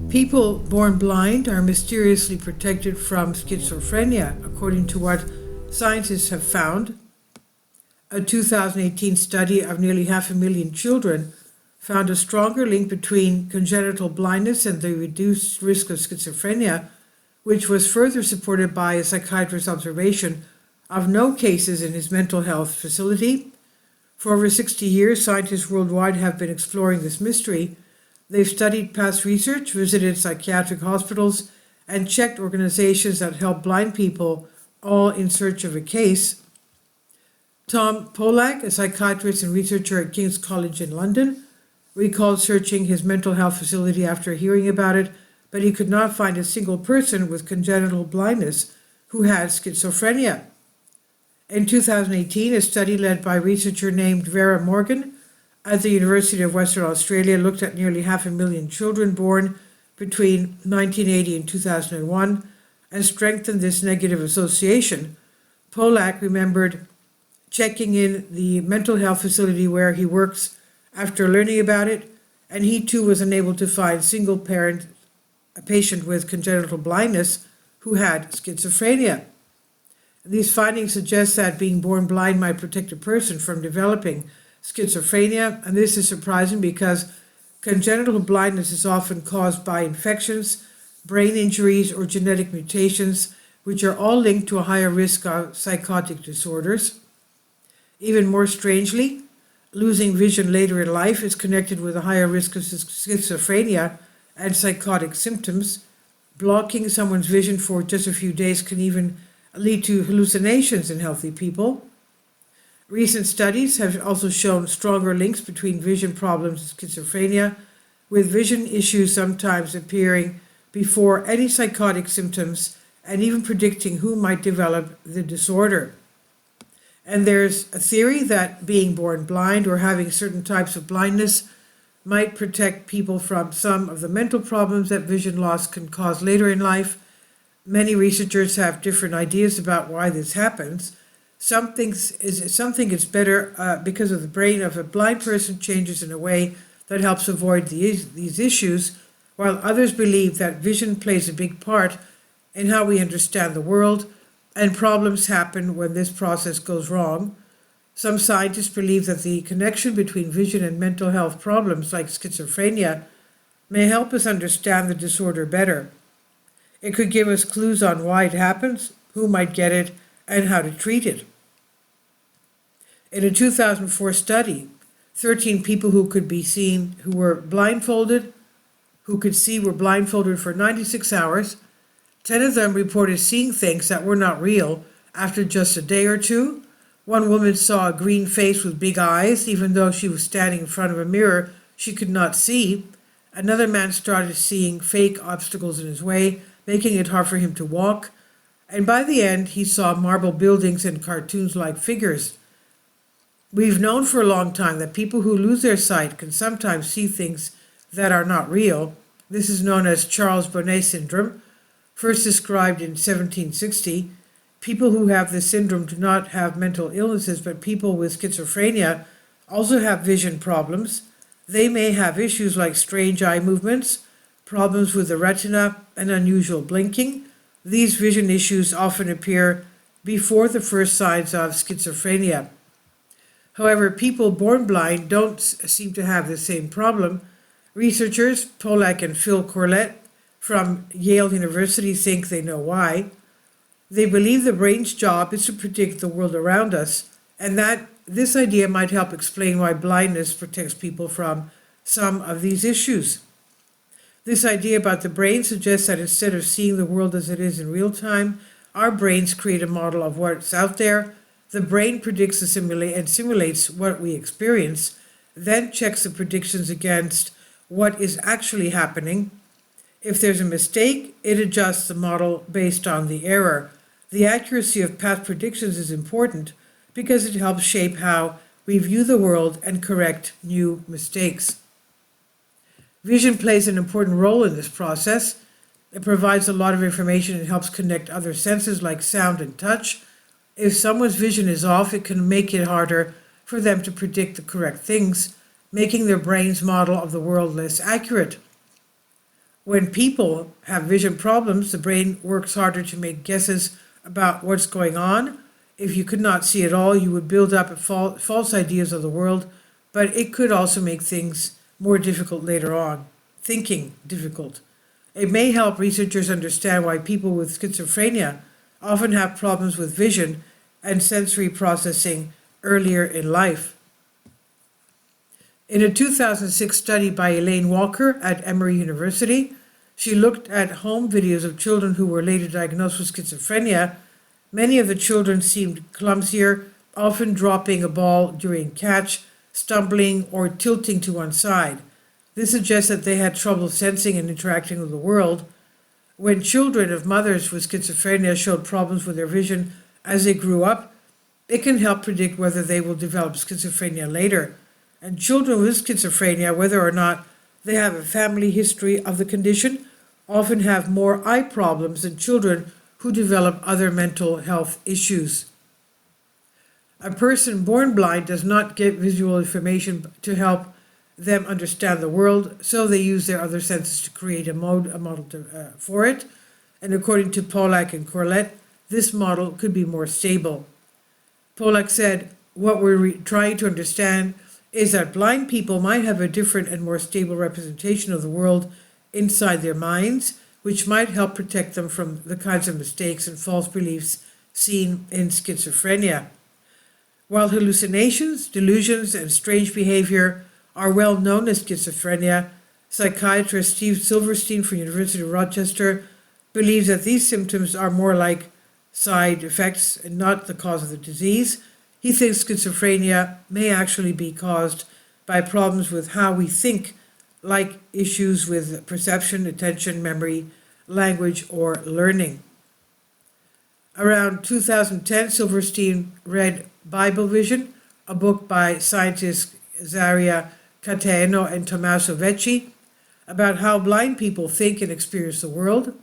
People born blind are mysteriously protected from schizophrenia, according to what scientists have found. A 2018 study of nearly 500,000 children found a stronger link between congenital blindness and the reduced risk of schizophrenia, which was further supported by a psychiatrist's observation of no cases in his mental health facility. For over 60 years, scientists worldwide have been exploring this mystery. They've studied past research, visited psychiatric hospitals, and checked organizations that help blind people, all in search of a case. Tom Polak, a psychiatrist and researcher at King's College in London, recalled searching his mental health facility after hearing about it, but he could not find a single person with congenital blindness who had schizophrenia. In 2018, a study led by a researcher named Vera Morgan at the University of Western Australia looked at nearly 500,000 children born between 1980 and 2001 and strengthened this negative association. Polak remembered checking in the mental health facility where he works after learning about it, and he too was unable to find a patient with congenital blindness who had schizophrenia. These findings suggest that being born blind might protect a person from developing schizophrenia, and this is surprising because congenital blindness is often caused by infections, brain injuries, or genetic mutations, which are all linked to a higher risk of psychotic disorders. Even more strangely, losing vision later in life is connected with a higher risk of schizophrenia and psychotic symptoms. Blocking someone's vision for just a few days can even lead to hallucinations in healthy people. Recent studies have also shown stronger links between vision problems and schizophrenia, with vision issues sometimes appearing before any psychotic symptoms and even predicting who might develop the disorder. And there's a theory that being born blind or having certain types of blindness might protect people from some of the mental problems that vision loss can cause later in life. Many researchers have different ideas about why this happens. Some think it's better because of the brain of a blind person changes in a way that helps avoid these issues, while others believe that vision plays a big part in how we understand the world, and problems happen when this process goes wrong. Some scientists believe that the connection between vision and mental health problems like schizophrenia may help us understand the disorder better. It could give us clues on why it happens, who might get it, and how to treat it. In a 2004 study, 13 people who could see were blindfolded for 96 hours. 10 of them reported seeing things that were not real after just a day or two. One woman saw a green face with big eyes, even though she was standing in front of a mirror she could not see. Another man started seeing fake obstacles in his way, making it hard for him to walk. And by the end, he saw marble buildings and cartoons-like figures. We've known for a long time that people who lose their sight can sometimes see things that are not real. This is known as Charles Bonnet syndrome, first described in 1760. People who have this syndrome do not have mental illnesses, but people with schizophrenia also have vision problems. They may have issues like strange eye movements, problems with the retina, and unusual blinking. These vision issues often appear before the first signs of schizophrenia. However, people born blind don't seem to have the same problem. Researchers Polak and Phil Corlett from Yale University think they know why. They believe the brain's job is to predict the world around us, and that this idea might help explain why blindness protects people from some of these issues. This idea about the brain suggests that instead of seeing the world as it is in real time, our brains create a model of what's out there. The brain predicts and simulates what we experience, then checks the predictions against what is actually happening. If there's a mistake, it adjusts the model based on the error. The accuracy of past predictions is important because it helps shape how we view the world and correct new mistakes. Vision plays an important role in this process. It provides a lot of information and helps connect other senses like sound and touch. If someone's vision is off, it can make it harder for them to predict the correct things, making their brain's model of the world less accurate. When people have vision problems, the brain works harder to make guesses about what's going on. If you could not see at all, you would build up false ideas of the world, but it could also make things more difficult later on, thinking difficult. It may help researchers understand why people with schizophrenia often have problems with vision and sensory processing earlier in life. In a 2006 study by Elaine Walker at Emory University, she looked at home videos of children who were later diagnosed with schizophrenia. Many of the children seemed clumsier, often dropping a ball during catch, stumbling, or tilting to one side. This suggests that they had trouble sensing and interacting with the world. When children of mothers with schizophrenia showed problems with their vision as they grew up, it can help predict whether they will develop schizophrenia later. And children with schizophrenia, whether or not they have a family history of the condition, often have more eye problems than children who develop other mental health issues. A person born blind does not get visual information to help them understand the world, so they use their other senses to create a model for it. And according to Pollack and Corlett, this model could be more stable. Pollack said, what we're trying to understand is that blind people might have a different and more stable representation of the world inside their minds, which might help protect them from the kinds of mistakes and false beliefs seen in schizophrenia. While hallucinations, delusions, and strange behavior are well known as schizophrenia, psychiatrist Steve Silverstein from University of Rochester believes that these symptoms are more like side effects and not the cause of the disease. He thinks schizophrenia may actually be caused by problems with how we think, like issues with perception, attention, memory, language, or learning. Around 2010, Silverstein read Bible Vision, a book by scientists Zaria Cateno and Tommaso Vecchi, about how blind people think and experience the world.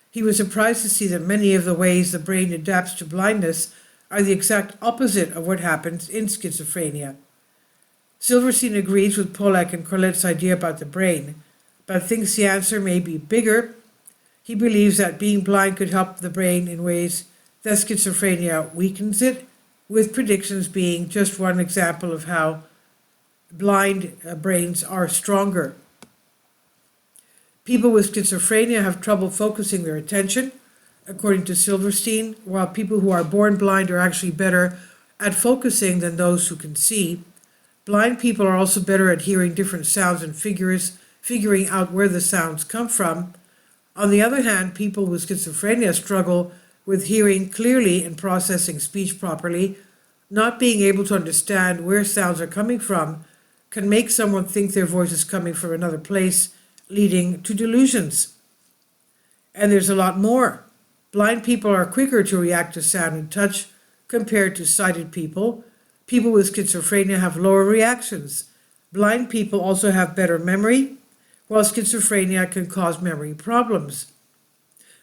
He was surprised to see that many of the ways the brain adapts to blindness are the exact opposite of what happens in schizophrenia. Silverstein agrees with Pollack and Corlett's idea about the brain, but thinks the answer may be bigger. He believes that being blind could help the brain in ways that schizophrenia weakens it, with predictions being just one example of how blind brains are stronger. People with schizophrenia have trouble focusing their attention, according to Silverstein, while people who are born blind are actually better at focusing than those who can see. Blind people are also better at hearing different sounds and figuring out where the sounds come from. On the other hand, people with schizophrenia struggle with hearing clearly and processing speech properly. Not being able to understand where sounds are coming from can make someone think their voice is coming from another place, leading to delusions. And there's a lot more. Blind people are quicker to react to sound and touch compared to sighted people. People with schizophrenia have lower reactions. Blind people also have better memory, while schizophrenia can cause memory problems.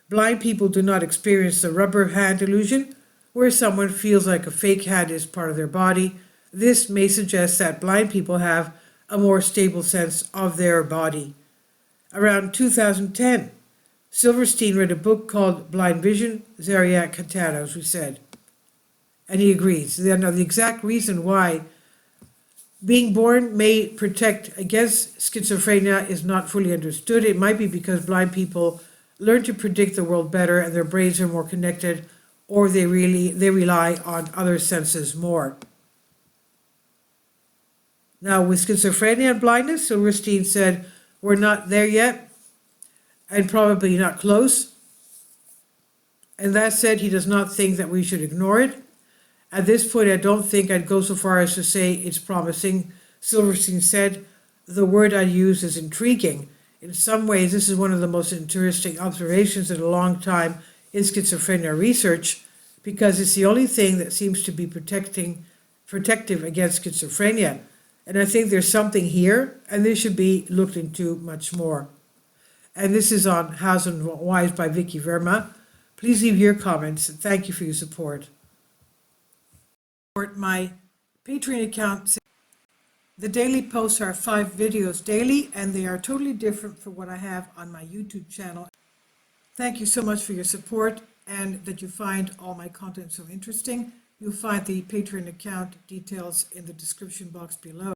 Blind people do not experience the rubber hand illusion, where someone feels like a fake hand is part of their body. This may suggest that blind people have a more stable sense of their body. Around 2010, Silverstein read a book called Blind Vision, Zaria Catano, as we said. And he agrees. Now, the exact reason why being born may protect against schizophrenia is not fully understood. It might be because blind people learn to predict the world better and their brains are more connected, or they rely on other senses more. Now, with schizophrenia and blindness, Silverstein said, we're not there yet, and probably not close. And that said, he does not think that we should ignore it. At this point, I don't think I'd go so far as to say it's promising. Silverstein said, the word I use is intriguing. In some ways, this is one of the most interesting observations in a long time in schizophrenia research, because it's the only thing that seems to be protective against schizophrenia. And I think there's something here, and this should be looked into much more. And this is on House and Wives by Vicky Verma. Please leave your comments. Thank you for your support. My Patreon account The daily posts are 5 videos daily, and they are totally different from what I have on my YouTube channel. Thank you so much for your support and that you find all my content so interesting. You'll find the Patreon account details in the description box below.